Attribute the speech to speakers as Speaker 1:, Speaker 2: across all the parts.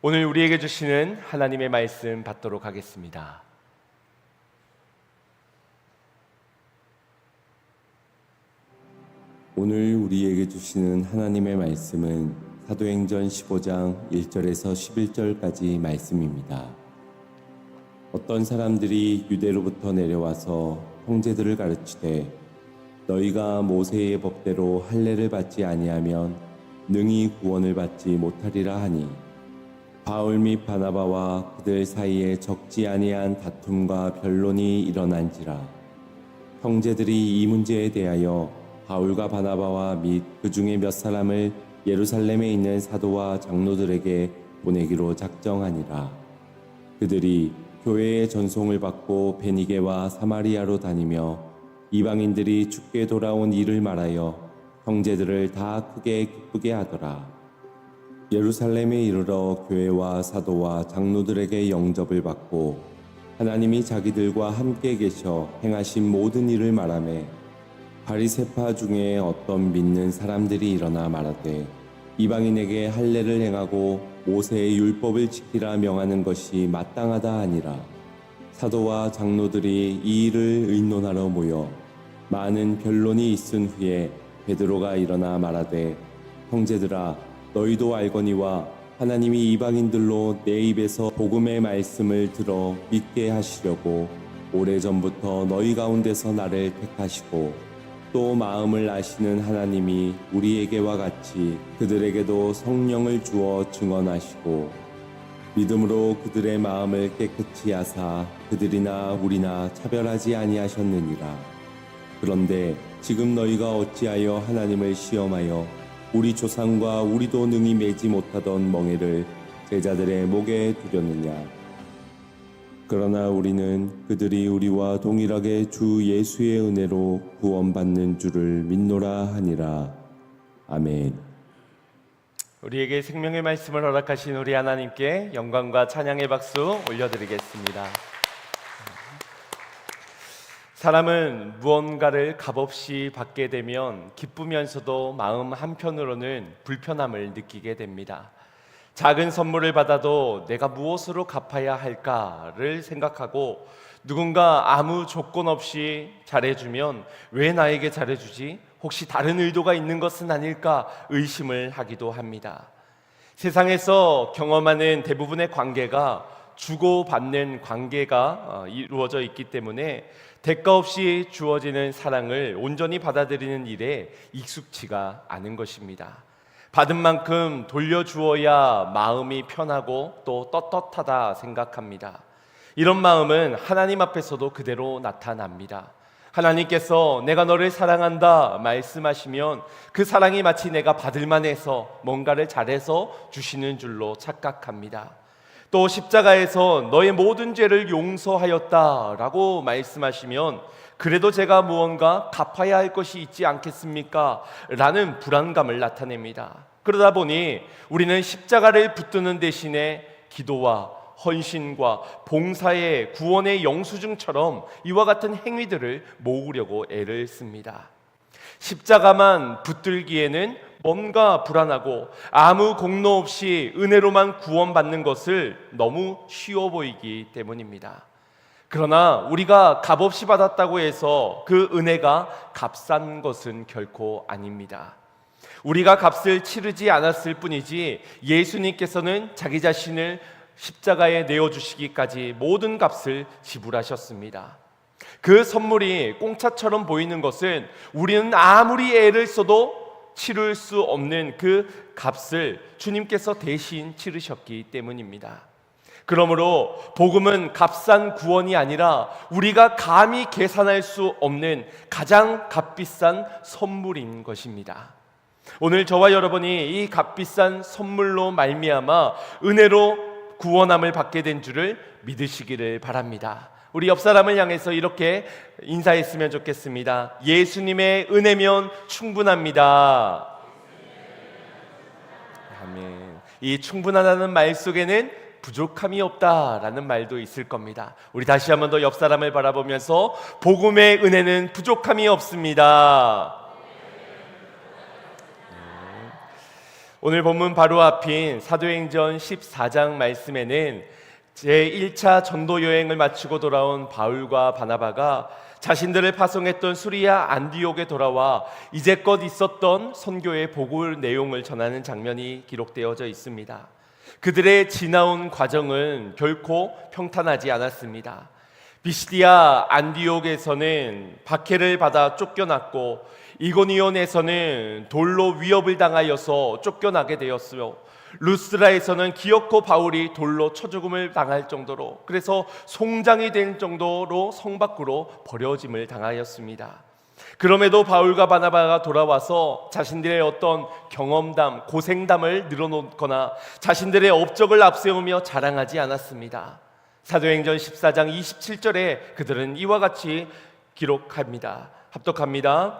Speaker 1: 오늘 우리에게 주시는 하나님의 말씀 받도록 하겠습니다.
Speaker 2: 오늘 우리에게 주시는 하나님의 말씀은 사도행전 15장 1절에서 11절까지 말씀입니다. 어떤 사람들이 유대로부터 내려와서 형제들을 가르치되 너희가 모세의 법대로 할례를 받지 아니하면 능히 구원을 받지 못하리라 하니 바울 및 바나바와 그들 사이에 적지 아니한 다툼과 변론이 일어난지라. 형제들이 이 문제에 대하여 바울과 바나바와 및 그 중에 몇 사람을 예루살렘에 있는 사도와 장로들에게 보내기로 작정하니라. 그들이 교회의 전송을 받고 베니게와 사마리아로 다니며 이방인들이 죽게 돌아온 일을 말하여 형제들을 다 크게 기쁘게 하더라. 예루살렘에 이르러 교회와 사도와 장로들에게 영접을 받고 하나님이 자기들과 함께 계셔 행하신 모든 일을 말하매 바리새파 중에 어떤 믿는 사람들이 일어나 말하되 이방인에게 할례를 행하고 모세의 율법을 지키라 명하는 것이 마땅하다 하니라. 사도와 장로들이 이 일을 의논하러 모여 많은 변론이 있은 후에 베드로가 일어나 말하되 형제들아 너희도 알거니와 하나님이 이방인들로 내 입에서 복음의 말씀을 들어 믿게 하시려고 오래전부터 너희 가운데서 나를 택하시고 또 마음을 아시는 하나님이 우리에게와 같이 그들에게도 성령을 주어 증언하시고 믿음으로 그들의 마음을 깨끗이 하사 그들이나 우리나 차별하지 아니하셨느니라. 그런데 지금 너희가 어찌하여 하나님을 시험하여 우리 조상과 우리도 능히 매지 못하던 멍에를 제자들의 목에 두려느냐. 그러나 우리는 그들이 우리와 동일하게 주 예수의 은혜로 구원받는 줄을 믿노라 하니라. 아멘.
Speaker 1: 우리에게 생명의 말씀을 허락하신 우리 하나님께 영광과 찬양의 박수 올려드리겠습니다. 사람은 무언가를 값없이 받게 되면 기쁘면서도 마음 한편으로는 불편함을 느끼게 됩니다. 작은 선물을 받아도 내가 무엇으로 갚아야 할까를 생각하고 누군가 아무 조건 없이 잘해주면 왜 나에게 잘해주지? 혹시 다른 의도가 있는 것은 아닐까 의심을 하기도 합니다. 세상에서 경험하는 대부분의 관계가 주고받는 관계가 이루어져 있기 때문에 대가 없이 주어지는 사랑을 온전히 받아들이는 일에 익숙치가 않은 것입니다. 받은 만큼 돌려주어야 마음이 편하고 또 떳떳하다 생각합니다. 이런 마음은 하나님 앞에서도 그대로 나타납니다. 하나님께서 내가 너를 사랑한다 말씀하시면 그 사랑이 마치 내가 받을 만해서 뭔가를 잘해서 주시는 줄로 착각합니다. 또 십자가에서 너의 모든 죄를 용서하였다라고 말씀하시면 그래도 제가 무언가 갚아야 할 것이 있지 않겠습니까? 라는 불안감을 나타냅니다. 그러다 보니 우리는 십자가를 붙드는 대신에 기도와 헌신과 봉사의 구원의 영수증처럼 이와 같은 행위들을 모으려고 애를 씁니다. 십자가만 붙들기에는 뭔가 불안하고 아무 공로 없이 은혜로만 구원받는 것을 너무 쉬워 보이기 때문입니다. 그러나 우리가 값없이 받았다고 해서 그 은혜가 값싼 것은 결코 아닙니다. 우리가 값을 치르지 않았을 뿐이지 예수님께서는 자기 자신을 십자가에 내어주시기까지 모든 값을 지불하셨습니다. 그 선물이 공짜처럼 보이는 것은 우리는 아무리 애를 써도 치를 수 없는 그 값을 주님께서 대신 치르셨기 때문입니다. 그러므로 복음은 값싼 구원이 아니라 우리가 감히 계산할 수 없는 가장 값비싼 선물인 것입니다. 오늘 저와 여러분이 이 값비싼 선물로 말미암아 은혜로 구원함을 받게 된 줄을 믿으시기를 바랍니다. 우리 옆 사람을 향해서 이렇게 인사했으면 좋겠습니다. 예수님의 은혜면 충분합니다. 아멘. 이 충분하다는 말 속에는 부족함이 없다라는 말도 있을 겁니다. 우리 다시 한번 더 옆 사람을 바라보면서 복음의 은혜는 부족함이 없습니다. 오늘 본문 바로 앞인 사도행전 14장 말씀에는 제1차 전도 여행을 마치고 돌아온 바울과 바나바가 자신들을 파송했던 수리아 안디옥에 돌아와 이제껏 있었던 선교의 복을 내용을 전하는 장면이 기록되어져 있습니다. 그들의 지나온 과정은 결코 평탄하지 않았습니다. 비시디아 안디옥에서는 박해를 받아 쫓겨났고 이고니온에서는 돌로 위협을 당하여서 쫓겨나게 되었으며 루스드라에서는 기어코 바울이 돌로 쳐 죽음을 당할 정도로, 그래서 송장이 된 정도로 성 밖으로 버려짐을 당하였습니다. 그럼에도 바울과 바나바가 돌아와서 자신들의 어떤 경험담, 고생담을 늘어놓거나 자신들의 업적을 앞세우며 자랑하지 않았습니다. 사도행전 14장 27절에 그들은 이와 같이 기록합니다. 합독합니다.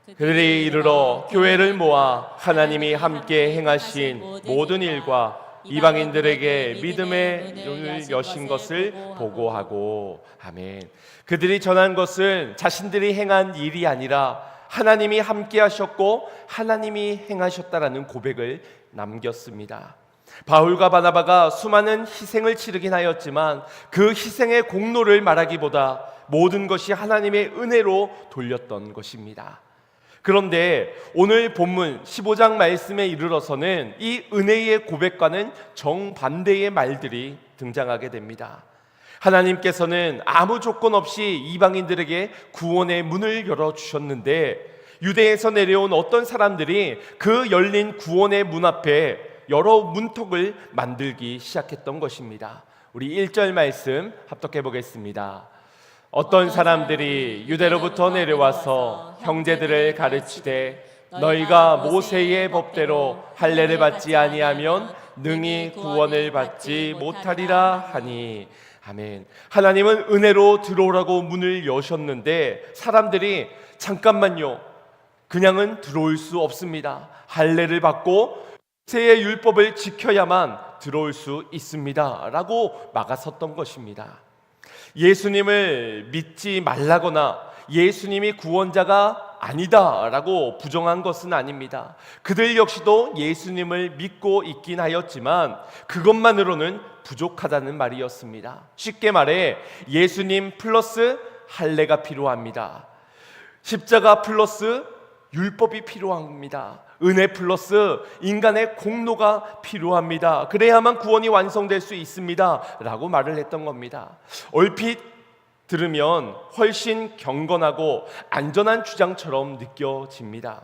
Speaker 1: 그들이 이르러 교회를 모아 하나님이 함께 행하신 모든 일과 이방인들에게 믿음의 눈을 여신 것을 보고하고. 아멘. 그들이 전한 것은 자신들이 행한 일이 아니라 하나님이 함께 하셨고 하나님이 행하셨다라는 고백을 남겼습니다. 바울과 바나바가 수많은 희생을 치르긴 하였지만 그 희생의 공로를 말하기보다 모든 것이 하나님의 은혜로 돌렸던 것입니다. 그런데 오늘 본문 15장 말씀에 이르러서는 이 은혜의 고백과는 정반대의 말들이 등장하게 됩니다. 하나님께서는 아무 조건 없이 이방인들에게 구원의 문을 열어주셨는데 유대에서 내려온 어떤 사람들이 그 열린 구원의 문 앞에 여러 문턱을 만들기 시작했던 것입니다. 우리 1절 말씀 합독해 보겠습니다. 어떤 사람들이 유대로부터 내려와서 형제들을 가르치되 너희가 모세의 법대로 할례를 받지 아니하면 능히 구원을 받지 못하리라 하니. 아멘. 하나님은 은혜로 들어오라고 문을 여셨는데 사람들이 잠깐만요, 그냥은 들어올 수 없습니다. 할례를 받고 모세의 율법을 지켜야만 들어올 수 있습니다 라고 막아섰던 것입니다. 예수님을 믿지 말라거나 예수님이 구원자가 아니다라고 부정한 것은 아닙니다. 그들 역시도 예수님을 믿고 있긴 하였지만 그것만으로는 부족하다는 말이었습니다. 쉽게 말해 예수님 플러스 할례가 필요합니다. 십자가 플러스 율법이 필요합니다. 은혜 플러스 인간의 공로가 필요합니다. 그래야만 구원이 완성될 수 있습니다 라고 말을 했던 겁니다. 얼핏 들으면 훨씬 경건하고 안전한 주장처럼 느껴집니다.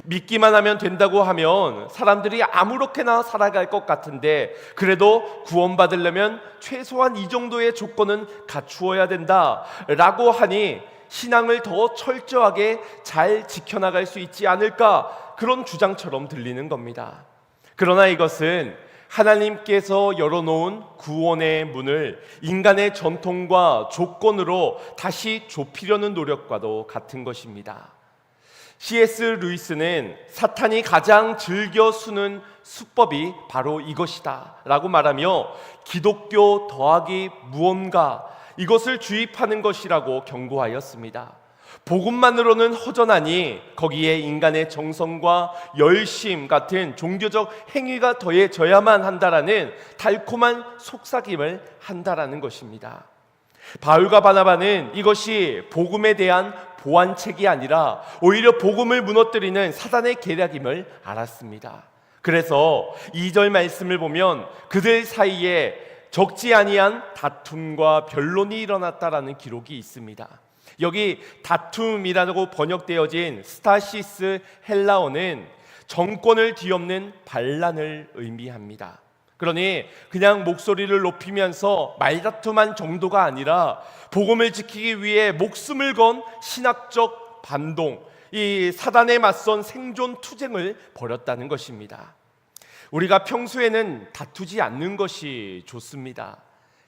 Speaker 1: 믿기만 하면 된다고 하면 사람들이 아무렇게나 살아갈 것 같은데 그래도 구원받으려면 최소한 이 정도의 조건은 갖추어야 된다라고 하니 신앙을 더 철저하게 잘 지켜나갈 수 있지 않을까, 그런 주장처럼 들리는 겁니다. 그러나 이것은 하나님께서 열어놓은 구원의 문을 인간의 전통과 조건으로 다시 좁히려는 노력과도 같은 것입니다. C.S. 루이스는 사탄이 가장 즐겨 쓰는 수법이 바로 이것이다 라고 말하며 기독교 더하기 무언가, 이것을 주입하는 것이라고 경고하였습니다. 복음만으로는 허전하니 거기에 인간의 정성과 열심 같은 종교적 행위가 더해져야만 한다라는 달콤한 속삭임을 한다라는 것입니다. 바울과 바나바는 이것이 복음에 대한 보완책이 아니라 오히려 복음을 무너뜨리는 사단의 계략임을 알았습니다. 그래서 2절 말씀을 보면 그들 사이에 적지 아니한 다툼과 변론이 일어났다라는 기록이 있습니다. 여기 다툼이라고 번역되어진 스타시스 헬라어는 정권을 뒤엎는 반란을 의미합니다. 그러니 그냥 목소리를 높이면서 말다툼한 정도가 아니라 복음을 지키기 위해 목숨을 건 신학적 반동, 이 사단에 맞선 생존 투쟁을 벌였다는 것입니다. 우리가 평소에는 다투지 않는 것이 좋습니다.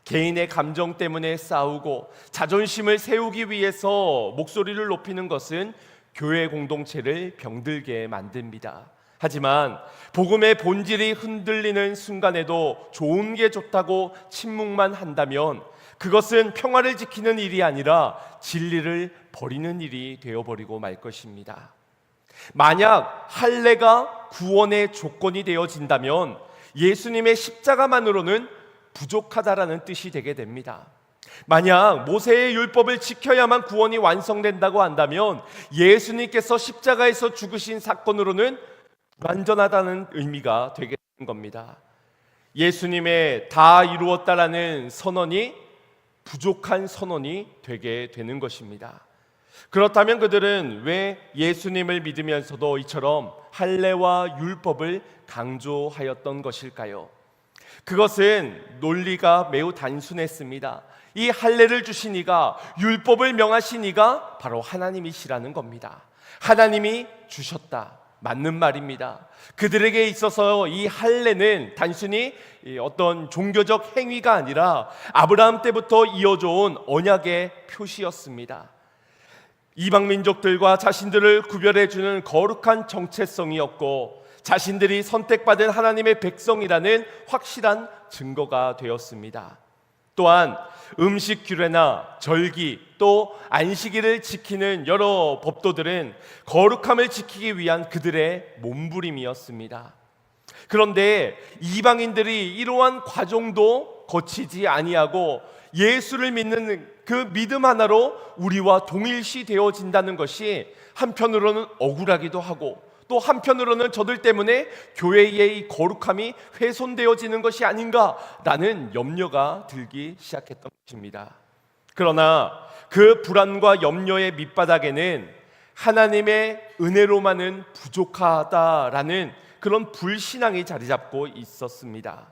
Speaker 1: 개인의 감정 때문에 싸우고 자존심을 세우기 위해서 목소리를 높이는 것은 교회 공동체를 병들게 만듭니다. 하지만 복음의 본질이 흔들리는 순간에도 좋은 게 좋다고 침묵만 한다면 그것은 평화를 지키는 일이 아니라 진리를 버리는 일이 되어버리고 말 것입니다. 만약 할례가 구원의 조건이 되어진다면 예수님의 십자가만으로는 부족하다라는 뜻이 되게 됩니다. 만약 모세의 율법을 지켜야만 구원이 완성된다고 한다면 예수님께서 십자가에서 죽으신 사건으로는 불완전하다는 의미가 되게 되는 겁니다. 예수님의 다 이루었다라는 선언이 부족한 선언이 되게 되는 것입니다. 그렇다면 그들은 왜 예수님을 믿으면서도 이처럼 할례와 율법을 강조하였던 것일까요? 그것은 논리가 매우 단순했습니다. 이 할례를 주신 이가, 율법을 명하신 이가 바로 하나님이시라는 겁니다. 하나님이 주셨다. 맞는 말입니다. 그들에게 있어서 이 할례는 단순히 어떤 종교적 행위가 아니라 아브라함 때부터 이어져 온 언약의 표시였습니다. 이방 민족들과 자신들을 구별해주는 거룩한 정체성이었고 자신들이 선택받은 하나님의 백성이라는 확실한 증거가 되었습니다. 또한 음식 규례나 절기 또 안식일을 지키는 여러 법도들은 거룩함을 지키기 위한 그들의 몸부림이었습니다. 그런데 이방인들이 이러한 과정도 거치지 아니하고 예수를 믿는 그 믿음 하나로 우리와 동일시 되어진다는 것이 한편으로는 억울하기도 하고 또 한편으로는 저들 때문에 교회의 이 거룩함이 훼손되어지는 것이 아닌가라는 염려가 들기 시작했던 것입니다. 그러나 그 불안과 염려의 밑바닥에는 하나님의 은혜로만은 부족하다라는 그런 불신앙이 자리 잡고 있었습니다.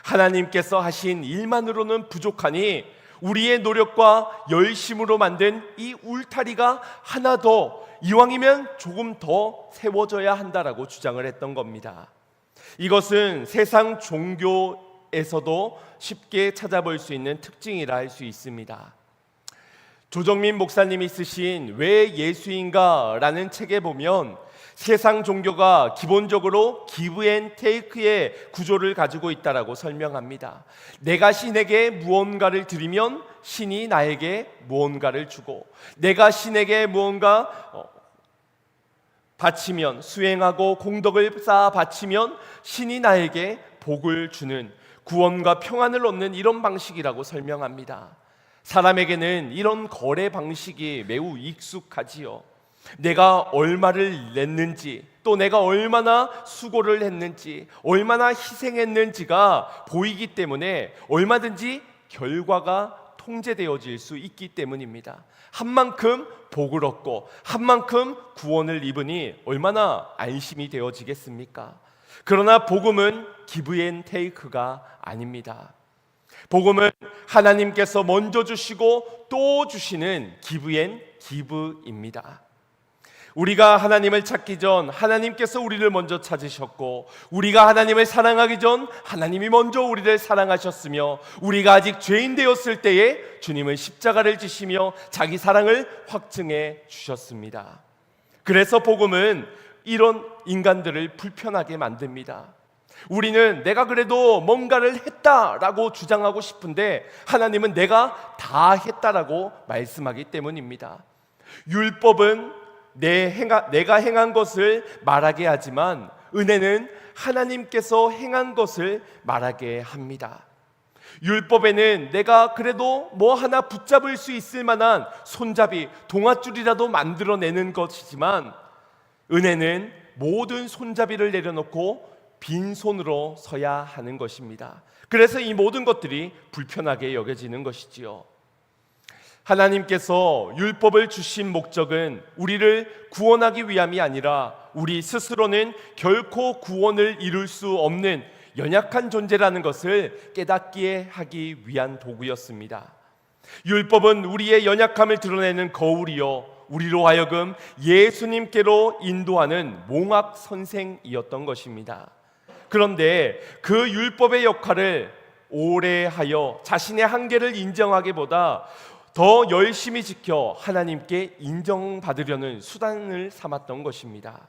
Speaker 1: 하나님께서 하신 일만으로는 부족하니 우리의 노력과 열심으로 만든 이 울타리가 하나 더 이왕이면 조금 더 세워져야 한다라고 주장을 했던 겁니다. 이것은 세상 종교에서도 쉽게 찾아볼 수 있는 특징이라 할 수 있습니다. 조정민 목사님이 쓰신 왜 예수인가라는 책에 보면 세상 종교가 기본적으로 기브 앤 테이크의 구조를 가지고 있다라고 설명합니다. 내가 신에게 무언가를 드리면 신이 나에게 무언가를 주고 내가 신에게 무언가 바치면 수행하고 공덕을 쌓아 바치면 신이 나에게 복을 주는 구원과 평안을 얻는 이런 방식이라고 설명합니다. 사람에게는 이런 거래 방식이 매우 익숙하지요. 내가 얼마를 냈는지 또 내가 얼마나 수고를 했는지 얼마나 희생했는지가 보이기 때문에 얼마든지 결과가 통제되어질 수 있기 때문입니다. 한 만큼 복을 얻고 한 만큼 구원을 입으니 얼마나 안심이 되어지겠습니까? 그러나 복음은 기브 앤 테이크가 아닙니다. 복음은 하나님께서 먼저 주시고 또 주시는 기브 앤 기브입니다. 우리가 하나님을 찾기 전 하나님께서 우리를 먼저 찾으셨고 우리가 하나님을 사랑하기 전 하나님이 먼저 우리를 사랑하셨으며 우리가 아직 죄인 되었을 때에 주님은 십자가를 지시며 자기 사랑을 확증해 주셨습니다. 그래서 복음은 이런 인간들을 불편하게 만듭니다. 우리는 내가 그래도 뭔가를 했다라고 주장하고 싶은데 하나님은 내가 다 했다라고 말씀하기 때문입니다. 율법은 내가 행한 것을 말하게 하지만 은혜는 하나님께서 행한 것을 말하게 합니다. 율법에는 내가 그래도 뭐 하나 붙잡을 수 있을 만한 손잡이, 동아줄이라도 만들어내는 것이지만 은혜는 모든 손잡이를 내려놓고 빈손으로 서야 하는 것입니다. 그래서 이 모든 것들이 불편하게 여겨지는 것이지요. 하나님께서 율법을 주신 목적은 우리를 구원하기 위함이 아니라 우리 스스로는 결코 구원을 이룰 수 없는 연약한 존재라는 것을 깨닫게 하기 위한 도구였습니다. 율법은 우리의 연약함을 드러내는 거울이요 우리로 하여금 예수님께로 인도하는 몽학 선생이었던 것입니다. 그런데 그 율법의 역할을 오래 하여 자신의 한계를 인정하기보다 더 열심히 지켜 하나님께 인정받으려는 수단을 삼았던 것입니다.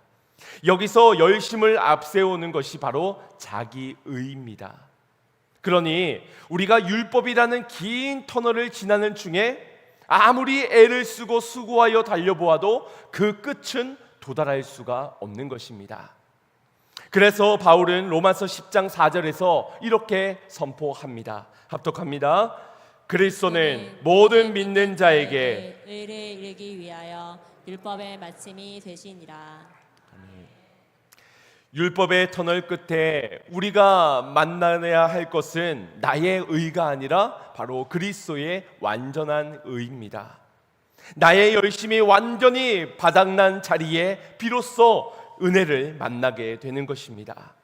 Speaker 1: 여기서 열심을 앞세우는 것이 바로 자기의입니다. 그러니 우리가 율법이라는 긴 터널을 지나는 중에 아무리 애를 쓰고 수고하여 달려보아도 그 끝은 도달할 수가 없는 것입니다. 그래서 바울은 로마서 10장 4절에서 이렇게 선포합니다. 합독합니다. 그리스도는 모든 믿는 자에게
Speaker 3: 의를 이르기 위하여 율법의 마침이 되시니라.
Speaker 1: 율법의 터널 끝에 우리가 만나야 할 것은 나의 의가 아니라 바로 그리스도의 완전한 의입니다. 나의 열심이 완전히 바닥난 자리에 비로소 은혜를 만나게 되는 것입니다.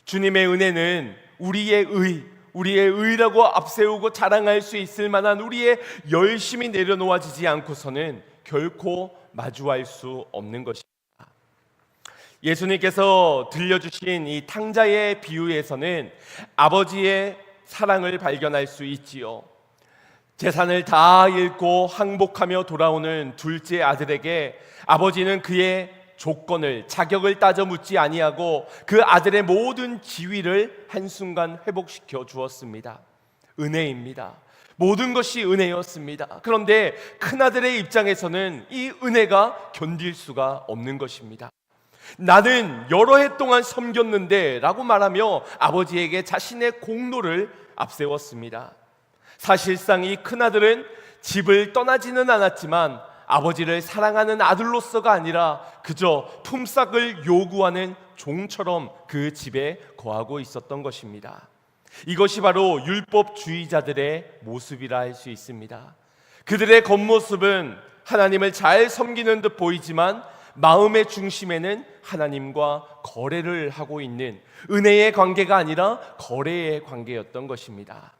Speaker 1: 주님의 은혜는 우리의 의라고 앞세우고 자랑할 수 있을 만한 우리의 열심이 내려놓아지지 않고서는 결코 마주할 수 없는 것입니다. 예수님께서 들려주신 이 탕자의 비유에서는 아버지의 사랑을 발견할 수 있지요. 재산을 다 잃고 항복하며 돌아오는 둘째 아들에게 아버지는 그의 조건을, 자격을 따져 묻지 아니하고 그 아들의 모든 지위를 한순간 회복시켜 주었습니다. 은혜입니다. 모든 것이 은혜였습니다. 그런데 큰아들의 입장에서는 이 은혜가 견딜 수가 없는 것입니다. 나는 여러 해 동안 섬겼는데 라고 말하며 아버지에게 자신의 공로를 앞세웠습니다. 사실상 이 큰아들은 집을 떠나지는 않았지만 아버지를 사랑하는 아들로서가 아니라 그저 품삯을 요구하는 종처럼 그 집에 거하고 있었던 것입니다. 이것이 바로 율법주의자들의 모습이라 할 수 있습니다. 그들의 겉모습은 하나님을 잘 섬기는 듯 보이지만 마음의 중심에는 하나님과 거래를 하고 있는 은혜의 관계가 아니라 거래의 관계였던 것입니다.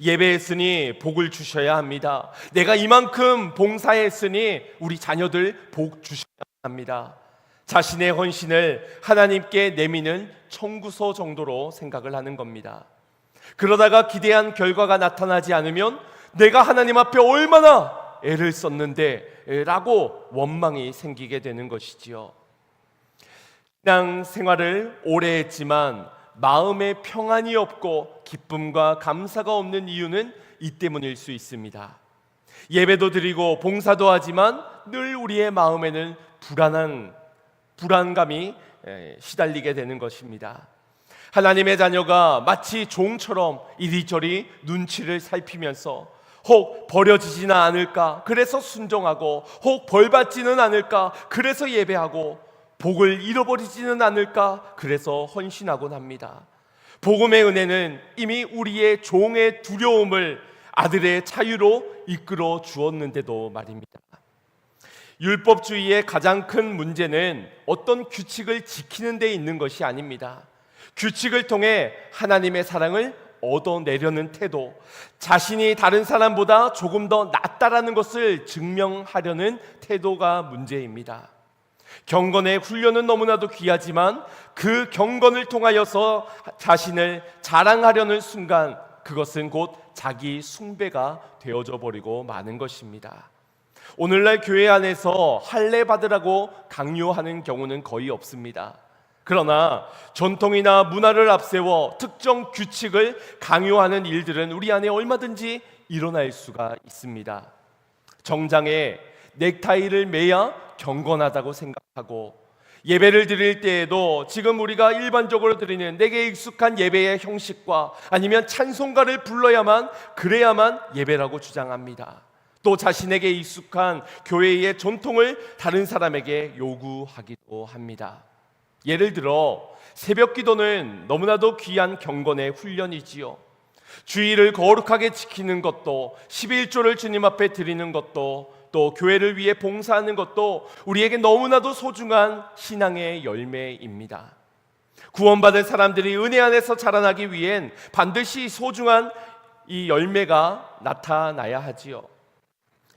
Speaker 1: 예배했으니 복을 주셔야 합니다. 내가 이만큼 봉사했으니 우리 자녀들 복 주셔야 합니다. 자신의 헌신을 하나님께 내미는 청구서 정도로 생각을 하는 겁니다. 그러다가 기대한 결과가 나타나지 않으면 내가 하나님 앞에 얼마나 애를 썼는데 라고 원망이 생기게 되는 것이지요. 신앙 생활을 오래 했지만 마음에 평안이 없고 기쁨과 감사가 없는 이유는 이 때문일 수 있습니다. 예배도 드리고 봉사도 하지만 늘 우리의 마음에는 불안감이 시달리게 되는 것입니다. 하나님의 자녀가 마치 종처럼 이리저리 눈치를 살피면서 혹 버려지지는 않을까 그래서 순종하고, 혹 벌받지는 않을까 그래서 예배하고, 복을 잃어버리지는 않을까 그래서 헌신하곤 합니다. 복음의 은혜는 이미 우리의 종의 두려움을 아들의 자유로 이끌어 주었는데도 말입니다. 율법주의의 가장 큰 문제는 어떤 규칙을 지키는 데 있는 것이 아닙니다. 규칙을 통해 하나님의 사랑을 얻어내려는 태도, 자신이 다른 사람보다 조금 더 낫다라는 것을 증명하려는 태도가 문제입니다. 경건의 훈련은 너무나도 귀하지만 그 경건을 통하여서 자신을 자랑하려는 순간 그것은 곧 자기 숭배가 되어져 버리고 마는 것입니다. 오늘날 교회 안에서 할례 받으라고 강요하는 경우는 거의 없습니다. 그러나 전통이나 문화를 앞세워 특정 규칙을 강요하는 일들은 우리 안에 얼마든지 일어날 수가 있습니다. 정장에 넥타이를 매야 경건하다고 생각하고, 예배를 드릴 때에도 지금 우리가 일반적으로 드리는 내게 익숙한 예배의 형식과 아니면 찬송가를 불러야만 그래야만 예배라고 주장합니다. 또 자신에게 익숙한 교회의 전통을 다른 사람에게 요구하기도 합니다. 예를 들어 새벽 기도는 너무나도 귀한 경건의 훈련이지요. 주일을 거룩하게 지키는 것도, 11조를 주님 앞에 드리는 것도, 또 교회를 위해 봉사하는 것도 우리에게 너무나도 소중한 신앙의 열매입니다. 구원받은 사람들이 은혜 안에서 자라나기 위hen 반드시 소중한 이 열매가 나타나야 하지요.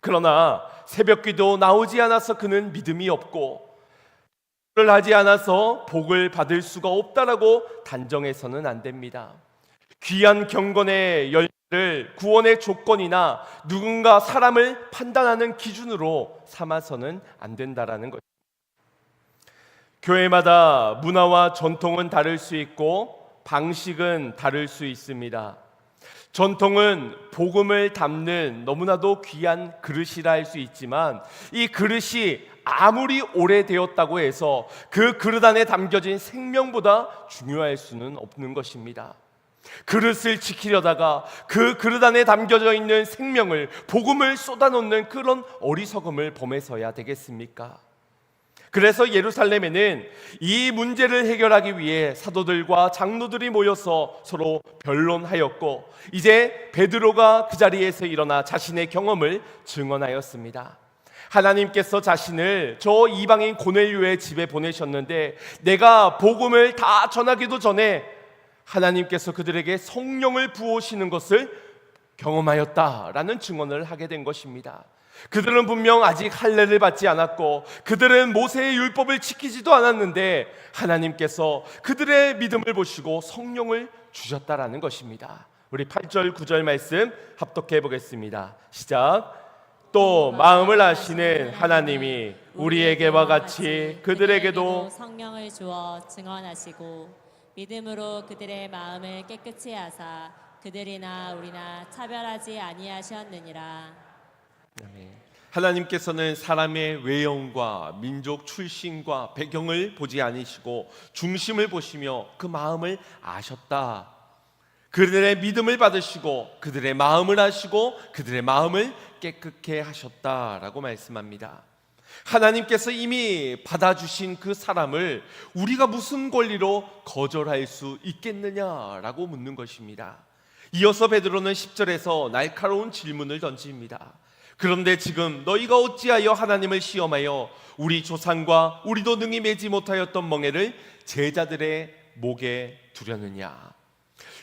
Speaker 1: 그러나 새벽기도 나오지 않아서 그는 믿음이 없고, 를 하지 않아서 복을 받을 수가 없다라고 단정해서는 안 됩니다. 귀한 경건의 열매를 구원의 조건이나 누군가 사람을 판단하는 기준으로 삼아서는 안 된다라는 것입니다. 교회마다 문화와 전통은 다를 수 있고 방식은 다를 수 있습니다. 전통은 복음을 담는 너무나도 귀한 그릇이라 할 수 있지만 이 그릇이 아무리 오래되었다고 해서 그 그릇 안에 담겨진 생명보다 중요할 수는 없는 것입니다. 그릇을 지키려다가 그 그릇 안에 담겨져 있는 생명을, 복음을 쏟아놓는 그런 어리석음을 범해서야 되겠습니까? 그래서 예루살렘에는 이 문제를 해결하기 위해 사도들과 장로들이 모여서 서로 변론하였고, 이제 베드로가 그 자리에서 일어나 자신의 경험을 증언하였습니다. 하나님께서 자신을 저 이방인 고넬료의 집에 보내셨는데, 내가 복음을 다 전하기도 전에 하나님께서 그들에게 성령을 부으시는 것을 경험하였다라는 증언을 하게 된 것입니다. 그들은 분명 아직 할례를 받지 않았고, 그들은 모세의 율법을 지키지도 않았는데 하나님께서 그들의 믿음을 보시고 성령을 주셨다라는 것입니다. 우리 8절 9절 말씀 합독해 보겠습니다. 시작. 또 마음을 아시는 하나님이 우리에게와 같이 그들에게도
Speaker 3: 성령을 주어 증언하시고, 믿음으로 그들의 마음을 깨끗이 하사 그들이나 우리나 차별하지 아니하셨느니라.
Speaker 1: 하나님께서는 사람의 외형과 민족 출신과 배경을 보지 않으시고 중심을 보시며 그 마음을 아셨다. 그들의 믿음을 받으시고 그들의 마음을 아시고 그들의 마음을 깨끗게 하셨다라고 말씀합니다. 하나님께서 이미 받아주신 그 사람을 우리가 무슨 권리로 거절할 수 있겠느냐라고 묻는 것입니다. 이어서 베드로는 10절에서 날카로운 질문을 던집니다. 그런데 지금 너희가 어찌하여 하나님을 시험하여 우리 조상과 우리도 능히 매지 못하였던 멍에를 제자들의 목에 두려느냐.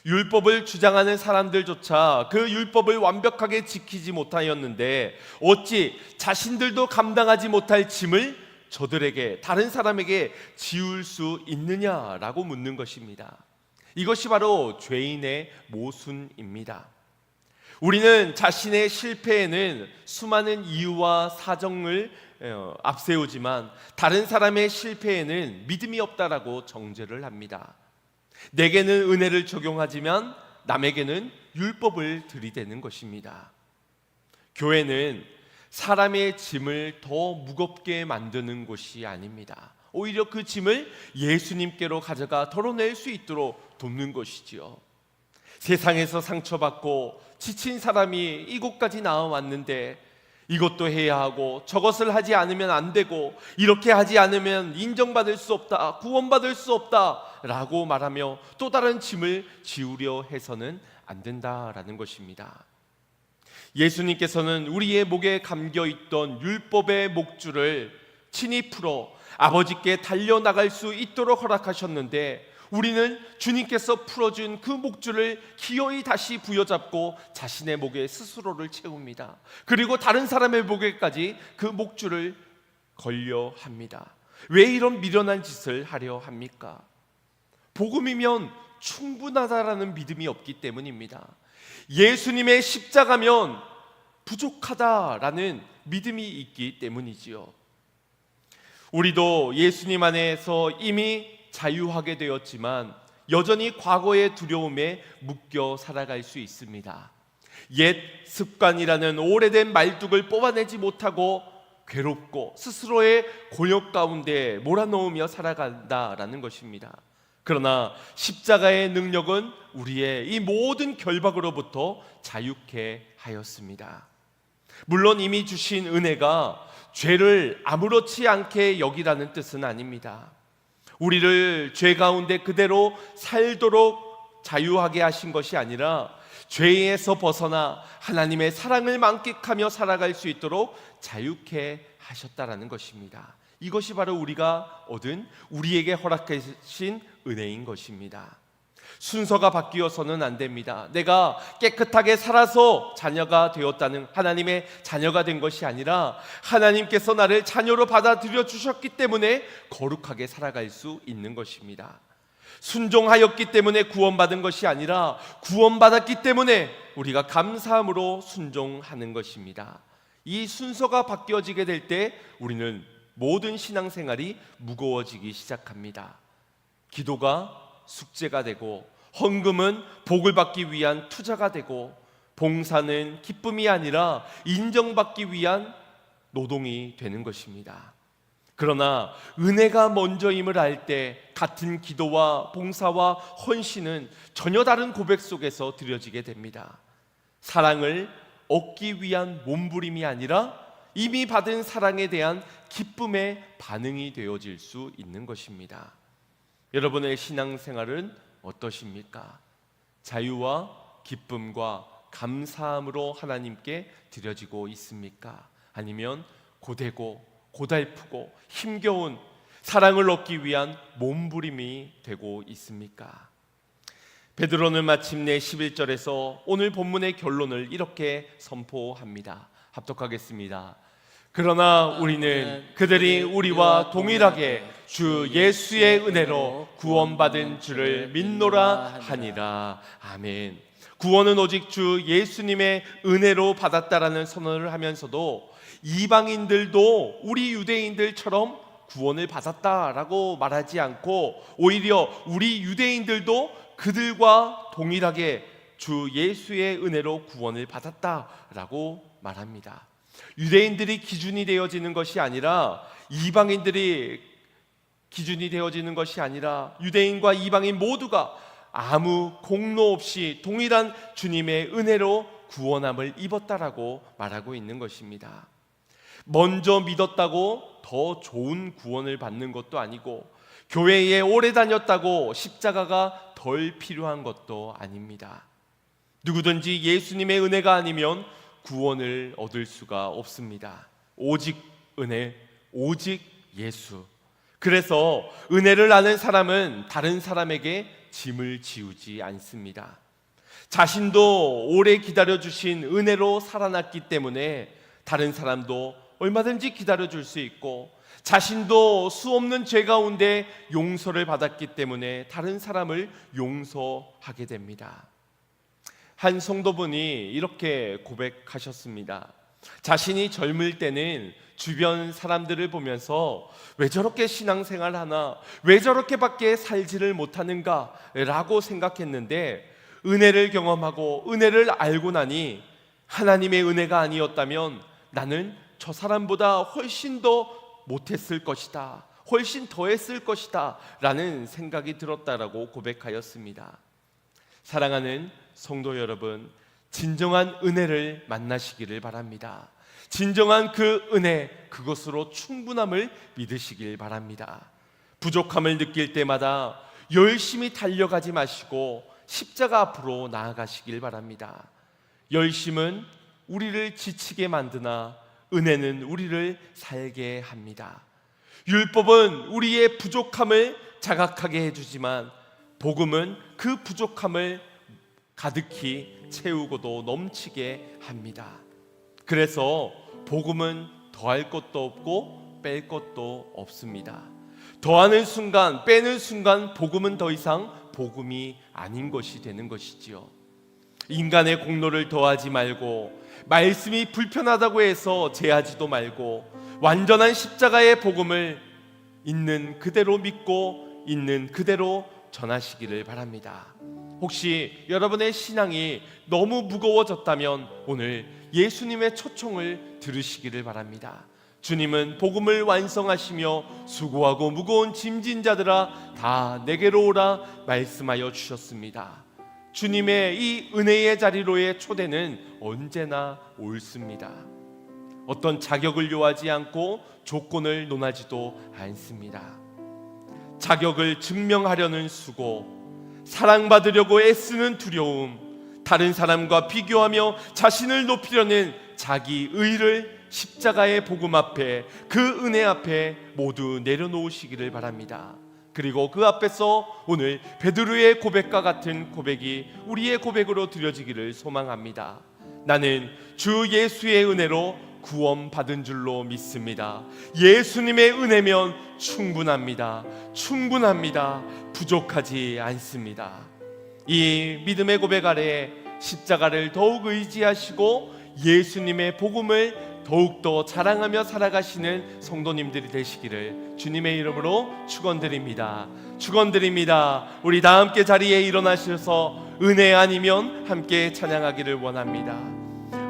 Speaker 1: 율법을 주장하는 사람들조차 그 율법을 완벽하게 지키지 못하였는데 어찌 자신들도 감당하지 못할 짐을 저들에게, 다른 사람에게 지울 수 있느냐라고 묻는 것입니다. 이것이 바로 죄인의 모순입니다. 우리는 자신의 실패에는 수많은 이유와 사정을 앞세우지만 다른 사람의 실패에는 믿음이 없다라고 정죄를 합니다. 내게는 은혜를 적용하지만 남에게는 율법을 들이대는 것입니다. 교회는 사람의 짐을 더 무겁게 만드는 곳이 아닙니다. 오히려 그 짐을 예수님께로 가져가 덜어낼 수 있도록 돕는 것이지요. 세상에서 상처받고 지친 사람이 이곳까지 나와왔는데 이것도 해야 하고 저것을 하지 않으면 안 되고 이렇게 하지 않으면 인정받을 수 없다, 구원받을 수 없다 라고 말하며 또 다른 짐을 지우려 해서는 안 된다라는 것입니다. 예수님께서는 우리의 목에 감겨있던 율법의 목줄을 친히 풀어 아버지께 달려나갈 수 있도록 허락하셨는데, 우리는 주님께서 풀어준 그 목줄을 기어이 다시 부여잡고 자신의 목에 스스로를 채웁니다. 그리고 다른 사람의 목에까지 그 목줄을 걸려 합니다. 왜 이런 미련한 짓을 하려 합니까? 복음이면 충분하다라는 믿음이 없기 때문입니다. 예수님의 십자가면 부족하다라는 믿음이 있기 때문이지요. 우리도 예수님 안에서 이미 자유하게 되었지만 여전히 과거의 두려움에 묶여 살아갈 수 있습니다. 옛 습관이라는 오래된 말뚝을 뽑아내지 못하고 괴롭고 스스로의 곤욕 가운데 몰아넣으며 살아간다라는 것입니다. 그러나 십자가의 능력은 우리의 이 모든 결박으로부터 자유케 하였습니다. 물론 이미 주신 은혜가 죄를 아무렇지 않게 여기라는 뜻은 아닙니다. 우리를 죄 가운데 그대로 살도록 자유하게 하신 것이 아니라 죄에서 벗어나 하나님의 사랑을 만끽하며 살아갈 수 있도록 자유케 하셨다라는 것입니다. 이것이 바로 우리가 얻은, 우리에게 허락하신 은혜인 것입니다. 순서가 바뀌어서는 안 됩니다. 내가 깨끗하게 살아서 자녀가 되었다는, 하나님의 자녀가 된 것이 아니라 하나님께서 나를 자녀로 받아들여 주셨기 때문에 거룩하게 살아갈 수 있는 것입니다. 순종하였기 때문에 구원받은 것이 아니라 구원받았기 때문에 우리가 감사함으로 순종하는 것입니다. 이 순서가 바뀌어지게 될 때 우리는 모든 신앙생활이 무거워지기 시작합니다. 기도가 숙제가 되고, 헌금은 복을 받기 위한 투자가 되고, 봉사는 기쁨이 아니라 인정받기 위한 노동이 되는 것입니다. 그러나 은혜가 먼저임을 알 때 같은 기도와 봉사와 헌신은 전혀 다른 고백 속에서 드려지게 됩니다. 사랑을 얻기 위한 몸부림이 아니라 이미 받은 사랑에 대한 기쁨의 반응이 되어질 수 있는 것입니다. 여러분의 신앙생활은 어떠십니까? 자유와 기쁨과 감사함으로 하나님께 드려지고 있습니까? 아니면 고되고 고달프고 힘겨운 사랑을 얻기 위한 몸부림이 되고 있습니까? 베드로는 마침내 11절에서 오늘 본문의 결론을 이렇게 선포합니다. 합독하겠습니다. 그러나 우리는 그들이 우리와 동일하게 주 예수의 은혜로 구원받은 줄을 믿노라 하니라. 아멘. 구원은 오직 주 예수님의 은혜로 받았다라는 선언을 하면서도 이방인들도 우리 유대인들처럼 구원을 받았다라고 말하지 않고 오히려 우리 유대인들도 그들과 동일하게 주 예수의 은혜로 구원을 받았다라고 말합니다. 유대인들이 기준이 되어지는 것이 아니라 이방인들이 기준이 되어지는 것이 아니라 유대인과 이방인 모두가 아무 공로 없이 동일한 주님의 은혜로 구원함을 입었다라고 말하고 있는 것입니다. 먼저 믿었다고 더 좋은 구원을 받는 것도 아니고 교회에 오래 다녔다고 십자가가 덜 필요한 것도 아닙니다. 누구든지 예수님의 은혜가 아니면 구원을 얻을 수가 없습니다. 오직 은혜, 오직 예수. 그래서 은혜를 아는 사람은 다른 사람에게 짐을 지우지 않습니다. 자신도 오래 기다려주신 은혜로 살아났기 때문에 다른 사람도 얼마든지 기다려줄 수 있고 자신도 수없는 죄 가운데 용서를 받았기 때문에 다른 사람을 용서하게 됩니다. 한 성도분이 이렇게 고백하셨습니다. 자신이 젊을 때는 주변 사람들을 보면서 왜 저렇게 신앙생활 하나, 왜 저렇게 밖에 살지를 못하는가 라고 생각했는데 은혜를 경험하고 은혜를 알고 나니 하나님의 은혜가 아니었다면 나는 저 사람보다 훨씬 더 못했을 것이다, 훨씬 더 했을 것이다 라는 생각이 들었다라고 고백하였습니다. 사랑하는 성도 여러분, 진정한 은혜를 만나시기를 바랍니다. 진정한 그 은혜, 그것으로 충분함을 믿으시길 바랍니다. 부족함을 느낄 때마다 열심히 달려가지 마시고 십자가 앞으로 나아가시길 바랍니다. 열심은 우리를 지치게 만드나 은혜는 우리를 살게 합니다. 율법은 우리의 부족함을 자각하게 해주지만 복음은 그 부족함을 가득히 채우고도 넘치게 합니다. 그래서 복음은 더할 것도 없고 뺄 것도 없습니다. 더하는 순간, 빼는 순간 복음은 더 이상 복음이 아닌 것이 되는 것이지요. 인간의 공로를 더하지 말고 말씀이 불편하다고 해서 제하지도 말고 완전한 십자가의 복음을 있는 그대로 믿고 있는 그대로 전하시기를 바랍니다. 혹시 여러분의 신앙이 너무 무거워졌다면 오늘 예수님의 초청을 들으시기를 바랍니다. 주님은 복음을 완성하시며 수고하고 무거운 짐진 자들아 다 내게로 오라 말씀하여 주셨습니다. 주님의 이 은혜의 자리로의 초대는 언제나 옳습니다. 어떤 자격을 요하지 않고 조건을 논하지도 않습니다. 자격을 증명하려는 수고, 사랑받으려고 애쓰는 두려움, 다른 사람과 비교하며 자신을 높이려는 자기 의를 십자가의 복음 앞에, 그 은혜 앞에 모두 내려놓으시기를 바랍니다. 그리고 그 앞에서 오늘 베드로의 고백과 같은 고백이 우리의 고백으로 드려지기를 소망합니다. 나는 주 예수의 은혜로 구원받은 줄로 믿습니다. 예수님의 은혜면 충분합니다. 충분합니다. 부족하지 않습니다. 이 믿음의 고백 아래 십자가를 더욱 의지하시고 예수님의 복음을 더욱더 자랑하며 살아가시는 성도님들이 되시기를 주님의 이름으로 축원드립니다. 축원드립니다. 우리 다 함께 자리에 일어나셔서 은혜 아니면 함께 찬양하기를 원합니다.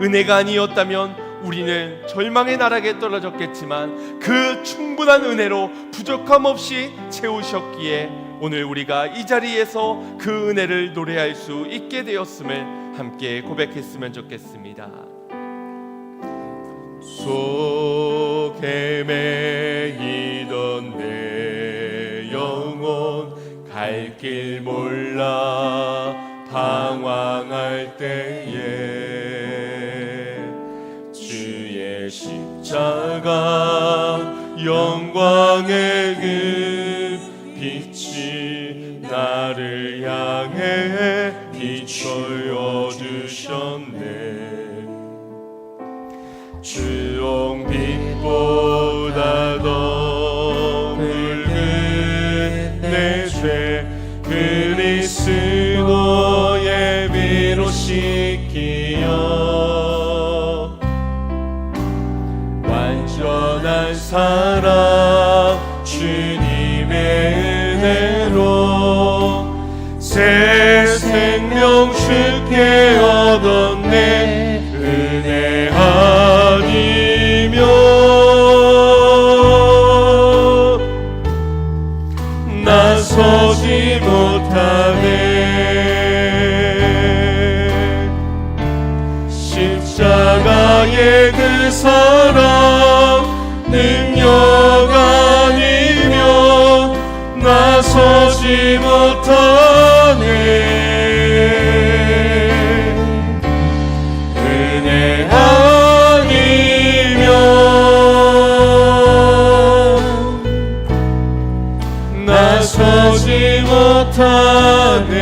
Speaker 1: 은혜가 아니었다면 우리는 절망의 나락에 떨어졌겠지만 그 충분한 은혜로 부족함 없이 채우셨기에 오늘 우리가 이 자리에서 그 은혜를 노래할 수 있게 되었음을 함께 고백했으면 좋겠습니다. 속에 매이던 내 영혼 갈 길 몰라 방황할 때에 주의 십자가 영광의 그 빛이 나를 향해 비춰 주셨네. 주홍빛보다 더 붉은 내 죄 그리스도의 피로 씻기어 완전한 사랑 주님의 은혜로 새 생명 주께 얻었네. 은혜 아니면 나서지 못하네. 십자가의 그 사랑 능력 아니면 나서지 못하네. 은혜 아니면 나서지 못하네.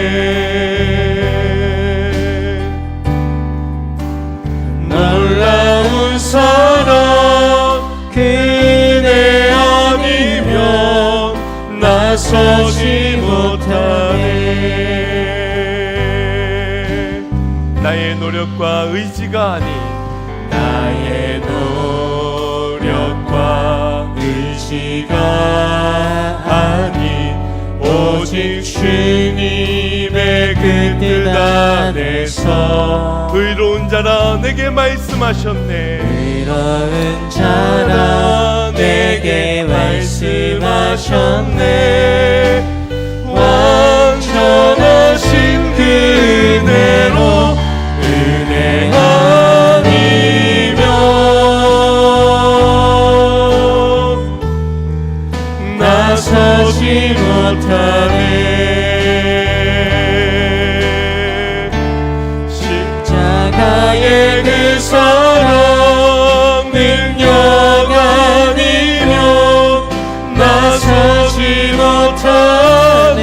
Speaker 1: 놀라운 사랑 그네 아니면 나서지 못하네. 나의 노력과 의지가 아닌 나의 노력과 의지가 아닌 오직 주님의 그 뜻 안에서 의로운 자라 내게 말씀하셨네.
Speaker 4: 의로운 자라 내게 말씀하셨네.
Speaker 1: 완전하신 그 은혜로 은혜 아니면 나서지 못하네. 십자가의 그 사랑 능력 아니면 나서지 못하네.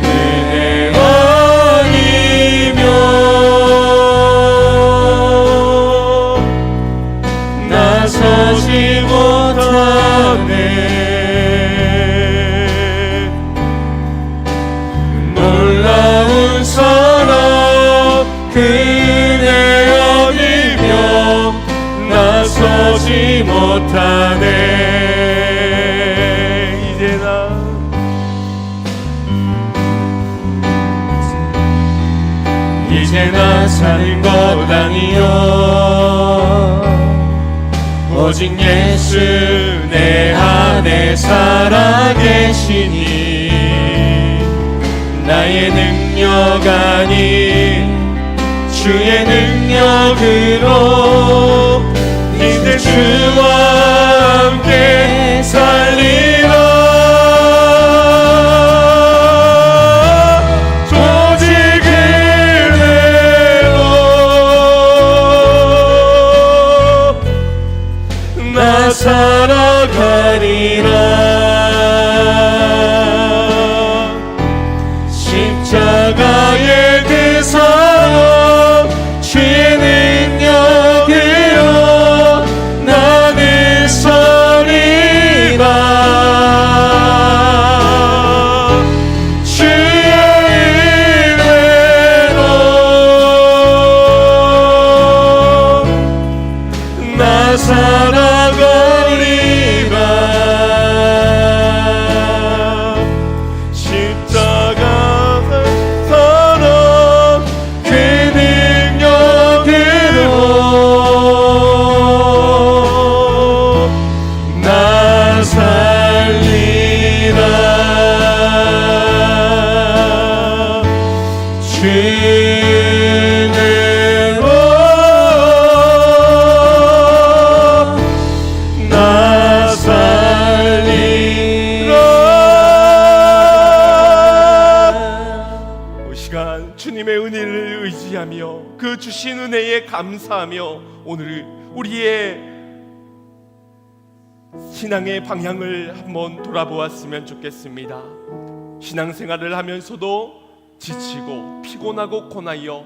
Speaker 1: 은혜 아니면 나서지 못하네. 놀라운 사랑 그네 아니면 나서지 못하네. 이제 나 사는 것 아니요 오직 예수 내 안에 살아계시니 나의 능력 아닌 주의 능력으로 이제 주와 함께 살리라. 오직 그대로 나 살아가리라. 십자가의 그 사랑 주의 능력으로 나는 서리라. 주의 은혜로 나 살아가리라. 십자가 사랑
Speaker 4: 주님으로 나 살리라.
Speaker 1: 이 시간 주님의 은혜를 의지하며 그 주신 은혜에 감사하며 오늘 우리의 신앙의 방향을 한번 돌아보았으면 좋겠습니다. 신앙생활을 하면서도 지치고 피곤하고 고나여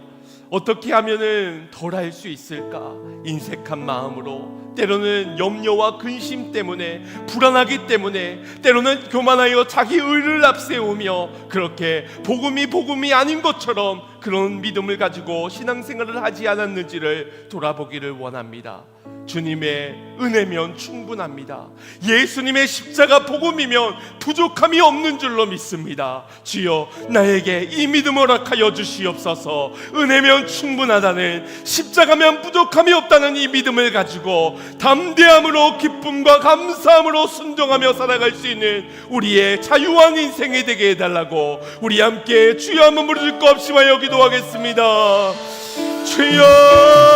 Speaker 1: 어떻게 하면은 덜 할 수 있을까 인색한 마음으로, 때로는 염려와 근심 때문에, 불안하기 때문에, 때로는 교만하여 자기 의를 앞세우며 그렇게 복음이 아닌 것처럼 그런 믿음을 가지고 신앙생활을 하지 않았는지를 돌아보기를 원합니다. 주님의 은혜면 충분합니다. 예수님의 십자가 복음이면 부족함이 없는 줄로 믿습니다. 주여, 나에게 이 믿음을 허락하여 주시옵소서. 은혜면 충분하다는, 십자가면 부족함이 없다는 이 믿음을 가지고 담대함으로 기쁨과 감사함으로 순종하며 살아갈 수 있는 우리의 자유한 인생이 되게 해달라고 우리 함께 주여 한번 부르실 것 없이 하여 기도하겠습니다. 주여